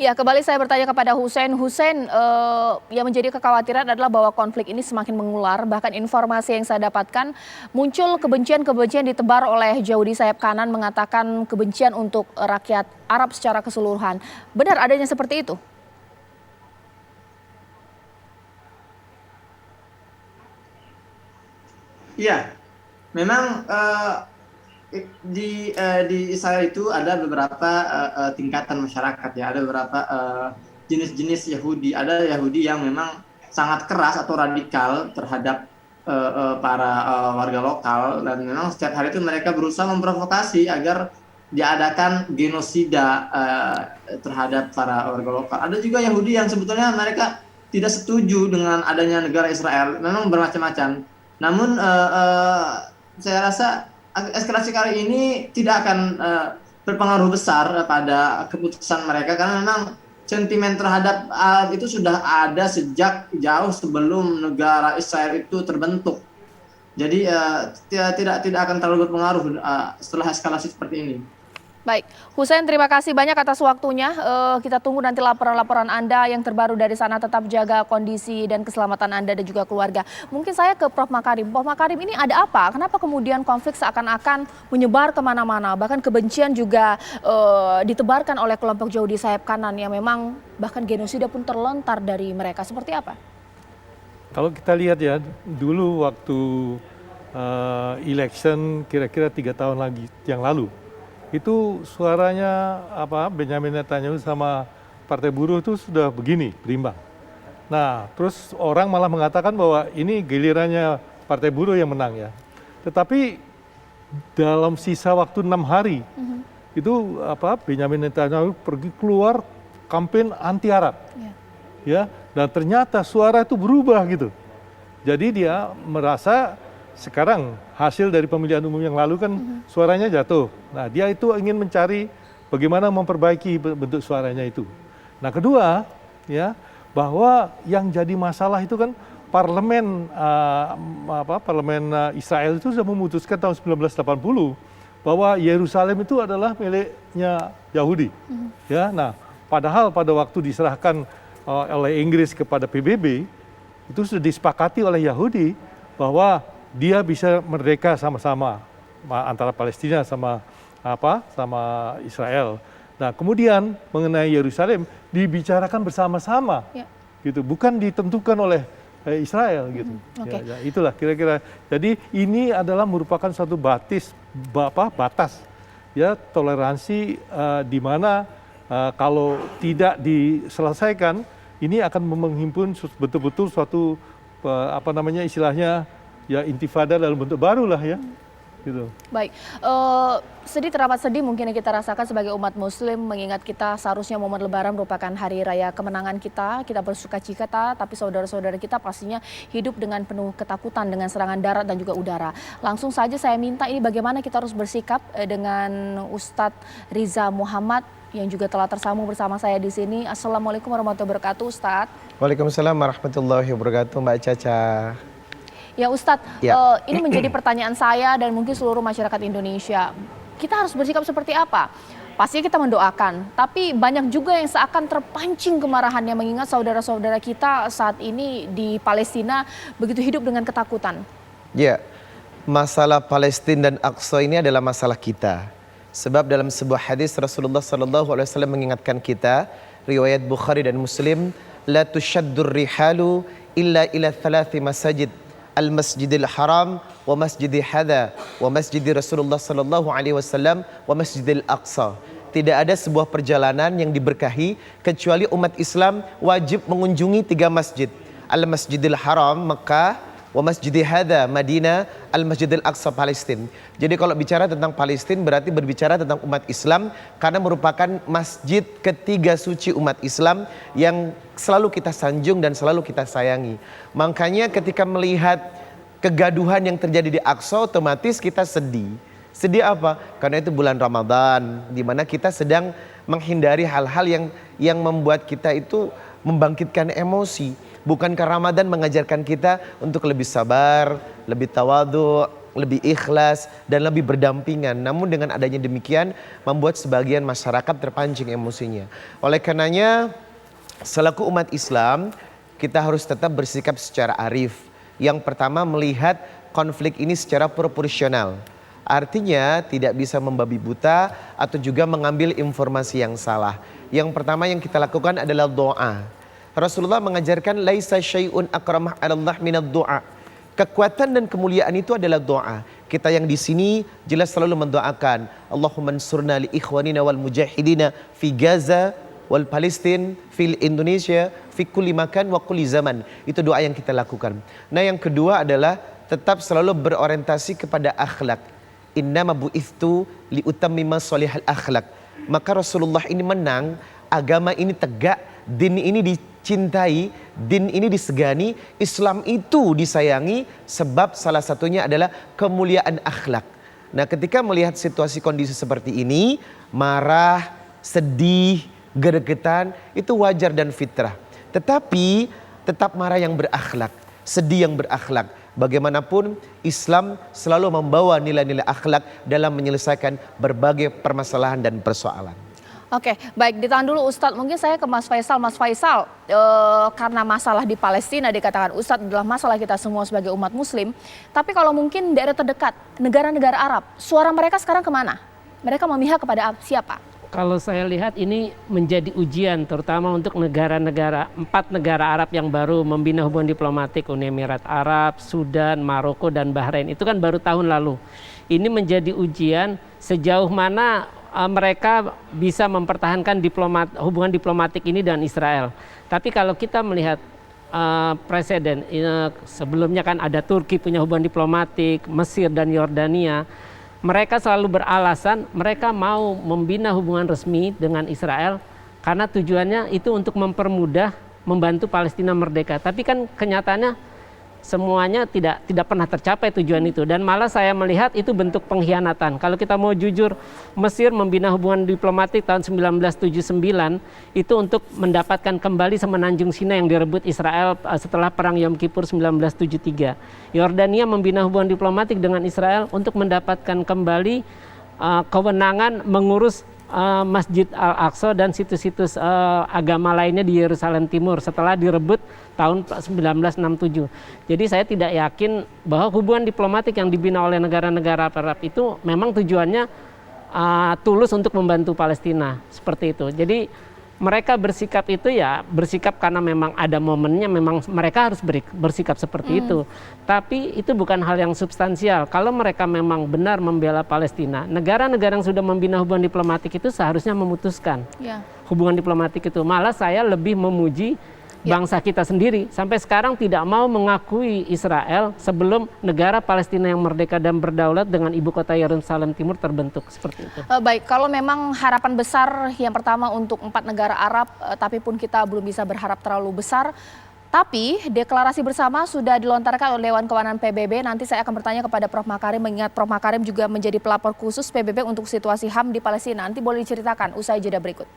Ya, kembali saya bertanya kepada Hussein. Hussein, yang menjadi kekhawatiran adalah bahwa konflik ini semakin mengular. Bahkan informasi yang saya dapatkan muncul kebencian-kebencian ditebar oleh Yahudi sayap kanan mengatakan kebencian untuk rakyat Arab secara keseluruhan. Benar adanya seperti itu? Iya, memang di Israel itu ada beberapa tingkatan masyarakat ya, ada beberapa jenis-jenis Yahudi. Ada Yahudi yang memang sangat keras atau radikal terhadap para warga lokal, dan memang setiap hari itu mereka berusaha memprovokasi agar diadakan genosida terhadap para warga lokal. Ada juga Yahudi yang sebetulnya mereka tidak setuju dengan adanya negara Israel, memang bermacam-macam. Namun saya rasa eskalasi kali ini tidak akan berpengaruh besar pada keputusan mereka, karena memang sentimen terhadap itu sudah ada sejak jauh sebelum negara Israel itu terbentuk. Jadi tidak akan terlalu berpengaruh setelah eskalasi seperti ini. Baik, Hussein, terima kasih banyak atas waktunya. Kita tunggu nanti laporan-laporan Anda yang terbaru dari sana. Tetap jaga kondisi dan keselamatan Anda dan juga keluarga. Mungkin saya ke Prof. Makarim. Prof. Makarim, ini ada apa? Kenapa kemudian konflik seakan-akan menyebar kemana-mana? Bahkan kebencian juga ditebarkan oleh kelompok Yahudi sayap kanan yang memang bahkan genosida pun terlontar dari mereka. Seperti apa? Kalau kita lihat ya, dulu waktu election kira-kira 3 tahun lagi yang lalu, itu suaranya Benjamin Netanyahu sama Partai Buruh itu sudah begini, berimbang. Nah, terus orang malah mengatakan bahwa ini gilirannya Partai Buruh yang menang ya. Tetapi dalam sisa waktu 6 hari, itu Benjamin Netanyahu pergi keluar kampanye anti Arab. Ya, dan ternyata suara itu berubah gitu. Jadi dia merasa sekarang hasil dari pemilihan umum yang lalu kan suaranya jatuh. Nah, dia itu ingin mencari bagaimana memperbaiki bentuk suaranya itu. Nah, kedua ya, bahwa yang jadi masalah itu kan parlemen Israel itu sudah memutuskan tahun 1980 bahwa Yerusalem itu adalah miliknya Yahudi. Ya, nah, padahal pada waktu diserahkan oleh Inggris kepada PBB itu sudah disepakati oleh Yahudi bahwa dia bisa merdeka sama-sama antara Palestina sama Israel. Nah, kemudian mengenai Yerusalem dibicarakan bersama-sama, gitu, bukan ditentukan oleh Israel, gitu. Ya, itulah kira-kira. Jadi ini adalah merupakan satu batas, ya, toleransi di mana kalau tidak diselesaikan, ini akan menghimpun betul-betul suatu istilahnya ya intifada dalam bentuk baru lah ya. Gitu. Baik, sedih teramat sedih mungkin yang kita rasakan sebagai umat muslim, mengingat kita seharusnya momen lebaran merupakan hari raya kemenangan kita bersuka cita, tapi saudara-saudara kita pastinya hidup dengan penuh ketakutan dengan serangan darat dan juga udara. Langsung saja saya minta ini bagaimana kita harus bersikap dengan Ustadz Riza Muhammad yang juga telah tersambung bersama saya di sini. Assalamualaikum warahmatullahi wabarakatuh, Ustadz. Waalaikumsalam warahmatullahi wabarakatuh, Mbak Caca. Ya Ustadz, ini menjadi pertanyaan saya dan mungkin seluruh masyarakat Indonesia. Kita harus bersikap seperti apa? Pastinya kita mendoakan, tapi banyak juga yang seakan terpancing kemarahannya mengingat saudara-saudara kita saat ini di Palestina begitu hidup dengan ketakutan. Ya, masalah Palestina dan Aqsa ini adalah masalah kita. Sebab dalam sebuah hadis Rasulullah SAW mengingatkan kita, riwayat Bukhari dan Muslim, la tushaddur rihalu illa ila thalathi masajid. Al-Masjidil Haram wa Masjidil Hadha wa Masjidil Rasulullah sallallahu alaihi wasallam wa Masjidil Aqsa. Tidak ada sebuah perjalanan yang diberkahi kecuali umat Islam wajib mengunjungi 3 masjid. Al-Masjidil Haram Mekah, wa Masjidil Hadha Madinah, Al-Masjidil Aqsa Palestina. Jadi kalau bicara tentang Palestina berarti berbicara tentang umat Islam karena merupakan masjid ketiga suci umat Islam yang selalu kita sanjung dan selalu kita sayangi. Makanya ketika melihat kegaduhan yang terjadi di Aqsa otomatis kita sedih. Sedih apa? Karena itu bulan Ramadan di mana kita sedang menghindari hal-hal yang membuat kita itu membangkitkan emosi. Bukankah Ramadan mengajarkan kita untuk lebih sabar, lebih tawadhu, lebih ikhlas, dan lebih berdampingan. Namun dengan adanya demikian membuat sebagian masyarakat terpancing emosinya. Oleh karenanya selaku umat Islam kita harus tetap bersikap secara arif. Yang pertama melihat konflik ini secara proporsional. Artinya tidak bisa membabi buta atau juga mengambil informasi yang salah. Yang pertama yang kita lakukan adalah doa. Rasulullah mengajarkan laisa syai'un akramah 'alallah minad doa. Kekuatan dan kemuliaan itu adalah doa. Kita yang di sini jelas selalu mendoakan Allahumma ansurna li ikhwanina wal mujahidina fi Gaza wal Palestin, fil Indonesia, fi kulli makan wa kulli zaman. Itu doa yang kita lakukan. Nah, yang kedua adalah tetap selalu berorientasi kepada akhlak. Innama bu'ithtu li utammima sholihal akhlak. Maka Rasulullah ini menang, agama ini tegak, din ini dicintai, din ini disegani, Islam itu disayangi sebab salah satunya adalah kemuliaan akhlak. Nah, ketika melihat situasi kondisi seperti ini, marah, sedih, gregetan itu wajar dan fitrah. Tetapi tetap marah yang berakhlak, sedih yang berakhlak. Bagaimanapun Islam selalu membawa nilai-nilai akhlak dalam menyelesaikan berbagai permasalahan dan persoalan. Oke, baik, ditahan dulu Ustadz. Mungkin saya ke Mas Faisal. Mas Faisal, karena masalah di Palestina dikatakan Ustadz adalah masalah kita semua sebagai umat muslim. Tapi kalau mungkin daerah terdekat, negara-negara Arab, suara mereka sekarang kemana? Mereka memihak kepada siapa? Kalau saya lihat ini menjadi ujian terutama untuk negara-negara, 4 negara Arab yang baru membina hubungan diplomatik, Uni Emirat Arab, Sudan, Maroko, dan Bahrain. Itu kan baru tahun lalu. Ini menjadi ujian sejauh mana mereka bisa mempertahankan hubungan diplomatik ini dengan Israel. Tapi kalau kita melihat presiden, sebelumnya kan ada Turki punya hubungan diplomatik, Mesir dan Yordania. Mereka selalu beralasan mereka mau membina hubungan resmi dengan Israel karena tujuannya itu untuk mempermudah membantu Palestina merdeka. Tapi kan kenyataannya semuanya tidak pernah tercapai tujuan itu, dan malah saya melihat itu bentuk pengkhianatan. Kalau kita mau jujur, Mesir membina hubungan diplomatik tahun 1979 itu untuk mendapatkan kembali semenanjung Sinai yang direbut Israel setelah perang Yom Kippur 1973. Yordania membina hubungan diplomatik dengan Israel untuk mendapatkan kembali kewenangan mengurus Masjid Al-Aqsa dan situs-situs agama lainnya di Yerusalem Timur setelah direbut tahun 1967. Jadi saya tidak yakin bahwa hubungan diplomatik yang dibina oleh negara-negara Arab itu memang tujuannya tulus untuk membantu Palestina, seperti itu. Jadi mereka bersikap itu ya bersikap karena memang ada momennya, memang mereka harus bersikap seperti itu. Tapi itu bukan hal yang substansial. Kalau mereka memang benar membela Palestina, negara-negara yang sudah membina hubungan diplomatik itu seharusnya memutuskan hubungan diplomatik itu. Malah saya lebih memuji bangsa kita sendiri sampai sekarang tidak mau mengakui Israel sebelum negara Palestina yang merdeka dan berdaulat dengan ibu kota Yerusalem Timur terbentuk, seperti itu. Baik, kalau memang harapan besar yang pertama untuk 4 negara Arab, tapi pun kita belum bisa berharap terlalu besar. Tapi deklarasi bersama sudah dilontarkan oleh Dewan Keamanan PBB. Nanti saya akan bertanya kepada Prof. Makarim, mengingat Prof. Makarim juga menjadi pelapor khusus PBB untuk situasi HAM di Palestina. Nanti boleh diceritakan usai jeda berikut.